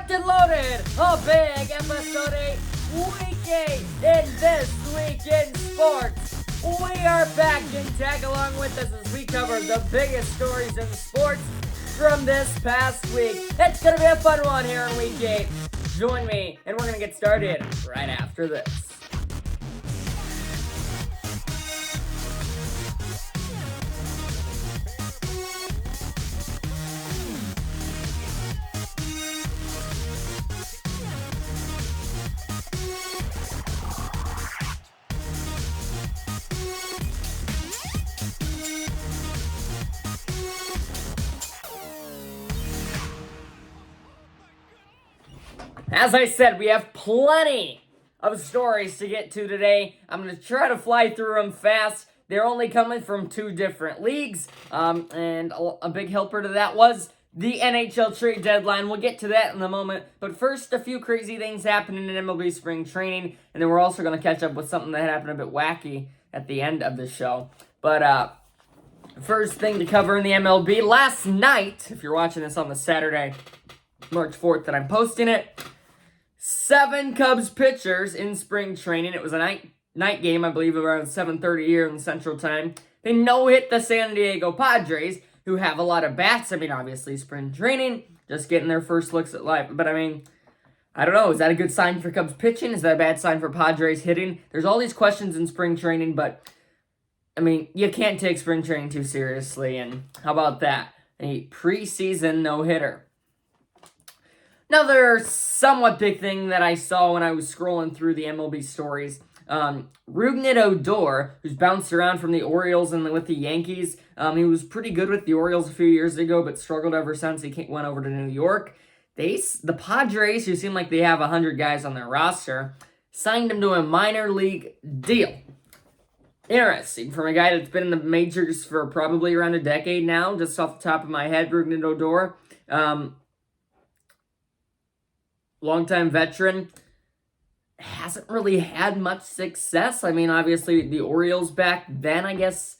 locked and loaded, a big episode 8, week 8 in This Week in Sports. We are back and tag along with us as we cover the biggest stories in sports from this past week. It's going to be a fun one here in week 8. Join me, and we're going to get started right after this. As I said, we have plenty of stories to get to today. I'm going to try to fly through them fast. They're only coming from 2 different leagues, and a big helper to that was the NHL trade deadline. We'll get to that in a moment, but first, a few crazy things happening in MLB spring training, and then we're also going to catch up with something that happened a bit wacky at the end of the show. But first thing to cover in the MLB, last night, if you're watching this on the Saturday, March 4th that I'm posting it, 7 Cubs pitchers in spring training. It was a night game, I believe, around 7:30 here in Central Time. They no-hit the San Diego Padres, who have a lot of bats. I mean, obviously, spring training, just getting their first looks at life. But, I mean, I don't know. Is that a good sign for Cubs pitching? Is that a bad sign for Padres hitting? There's all these questions in spring training, but, I mean, you can't take spring training too seriously. And how about that? A preseason no-hitter. Another somewhat big thing that I saw when I was scrolling through the MLB stories, Rougned Odor, who's bounced around from the Orioles and with the Yankees. He was pretty good with the Orioles a few years ago, but struggled ever since he went over to New York. The Padres, who seem like they have 100 guys on their roster, signed him to a minor league deal. Interesting, from a guy that's been in the majors for probably around a decade now, just off the top of my head, Rougned Odor. Longtime veteran, hasn't really had much success. I mean, obviously, the Orioles back then, I guess,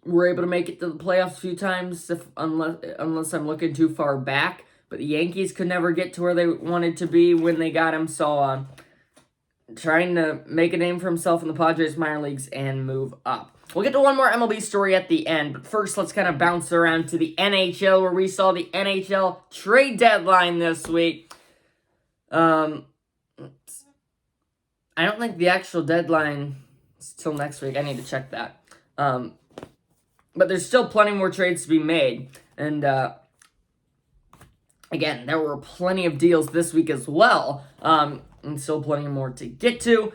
were able to make it to the playoffs a few times, unless I'm looking too far back. But the Yankees could never get to where they wanted to be when they got him. So, trying to make a name for himself in the Padres minor leagues and move up. We'll get to one more MLB story at the end, but first let's kind of bounce around to the NHL, where we saw the NHL trade deadline this week. I don't think the actual deadline is till next week. I need to check that. But there's still plenty more trades to be made. And, again, there were plenty of deals this week as well. And still plenty more to get to.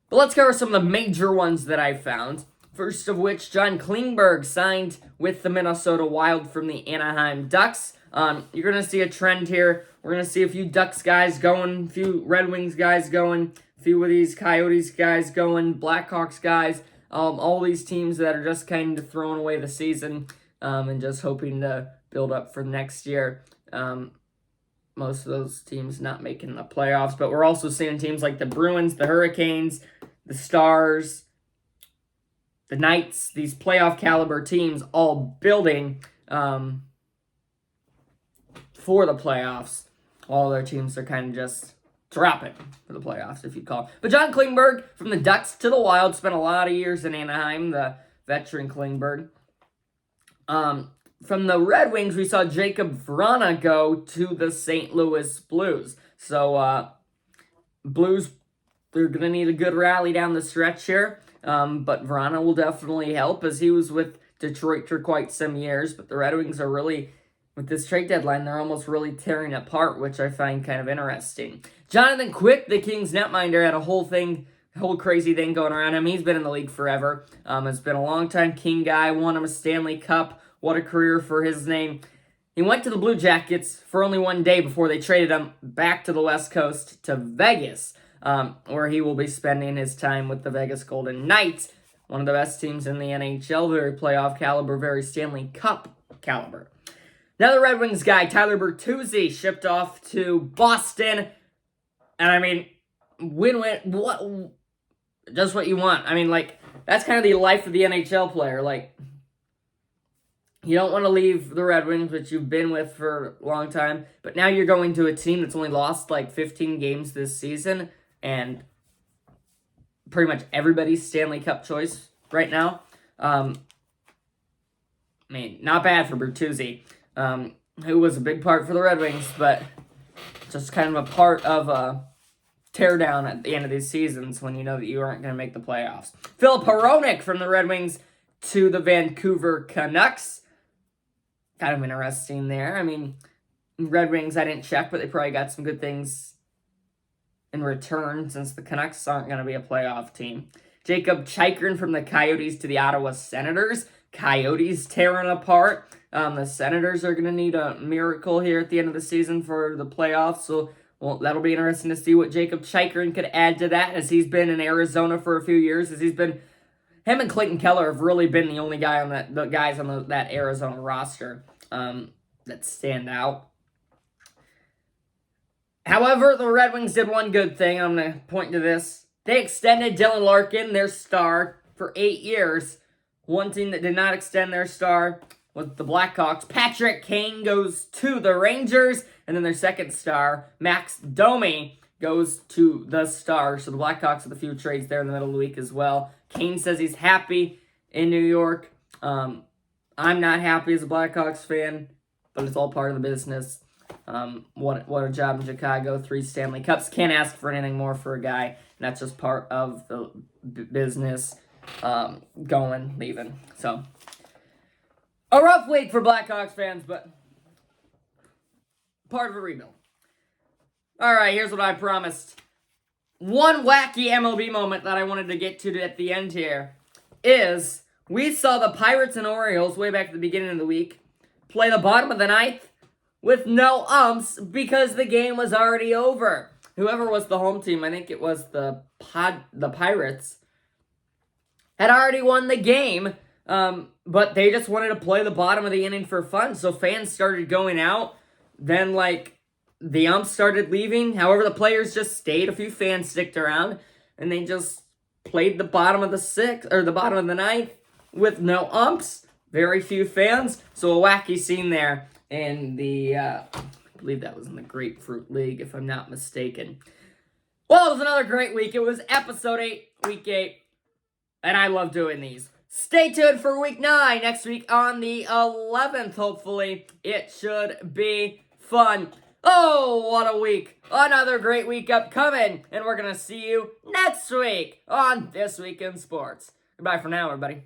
But let's cover some of the major ones that I found. First of which, John Klingberg signed with the Minnesota Wild from the Anaheim Ducks. You're going to see a trend here. We're going to see a few Ducks guys going, a few Red Wings guys going, a few of these Coyotes guys going, Blackhawks guys, all these teams that are just kind of throwing away the season and just hoping to build up for next year. Most of those teams not making the playoffs, but we're also seeing teams like the Bruins, the Hurricanes, the Stars, the Knights, these playoff caliber teams all building for the playoffs. All their teams are kind of just dropping for the playoffs, if you call it. But John Klingberg, from the Ducks to the Wild, spent a lot of years in Anaheim, the veteran Klingberg. From the Red Wings, we saw Jacob Vrana go to the St. Louis Blues. So, Blues, they're going to need a good rally down the stretch here. But Vrana will definitely help, as he was with Detroit for quite some years. But the Red Wings are really, with this trade deadline, they're almost really tearing apart, which I find kind of interesting. Jonathan Quick, the Kings netminder, had a whole crazy thing going around him. He's been in the league forever. Has been a long-time King guy, won him a Stanley Cup. What a career for his name. He went to the Blue Jackets for only one day before they traded him back to the West Coast to Vegas, where he will be spending his time with the Vegas Golden Knights, one of the best teams in the NHL, very playoff caliber, very Stanley Cup caliber. Another Red Wings guy, Tyler Bertuzzi, shipped off to Boston. And I mean, win-win, what, just what you want. I mean, like, that's kind of the life of the NHL player. Like, You don't want to leave the Red Wings, which you've been with for a long time, but now you're going to a team that's only lost like 15 games this season, and pretty much everybody's Stanley Cup choice right now. I mean, not bad for Bertuzzi, who was a big part for the Red Wings, but just kind of a part of a teardown at the end of these seasons when you know that you aren't going to make the playoffs. Filip Hronek from the Red Wings to the Vancouver Canucks. Kind of interesting there. I mean, Red Wings, I didn't check, but they probably got some good things in return since the Canucks aren't going to be a playoff team. Jacob Chychrun from the Coyotes to the Ottawa Senators. Coyotes tearing apart. The Senators are going to need a miracle here at the end of the season for the playoffs, so that'll be interesting to see what Jacob Chychrun could add to that, as he's been in Arizona for a few years, him and Clayton Keller have really been the only guys on that Arizona roster that stand out. However, the Red Wings did one good thing. I'm going to point to this. They extended Dylan Larkin, their star, for 8 years. One team that did not extend their star was the Blackhawks. Patrick Kane goes to the Rangers, and then their second star, Max Domi, goes to the Stars. So the Blackhawks have a few trades there in the middle of the week as well. Kane says he's happy in New York. I'm not happy as a Blackhawks fan, but it's all part of the business. What a job in Chicago. 3 Stanley Cups. Can't ask for anything more for a guy. And that's just part of the business leaving. So, a rough week for Blackhawks fans, but part of a rebuild. All right, here's what I promised. One wacky MLB moment that I wanted to get to at the end here is we saw the Pirates and Orioles way back at the beginning of the week play the bottom of the ninth with no umps because the game was already over. Whoever was the home team, I think it was the Pirates, had already won the game, but they just wanted to play the bottom of the inning for fun, so fans started going out. Then, the umps started leaving. However, the players just stayed. A few fans sticked around, and they just played the bottom of the bottom of the ninth with no umps. Very few fans. So a wacky scene there in the, I believe that was in the Grapefruit League, if I'm not mistaken. Well, it was another great week. It was episode 8, week 8, and I love doing these. Stay tuned for week 9 next week on the 11th, hopefully. It should be fun. Oh, what a week. Another great week upcoming. And we're going to see you next week on This Week in Sports. Goodbye for now, everybody.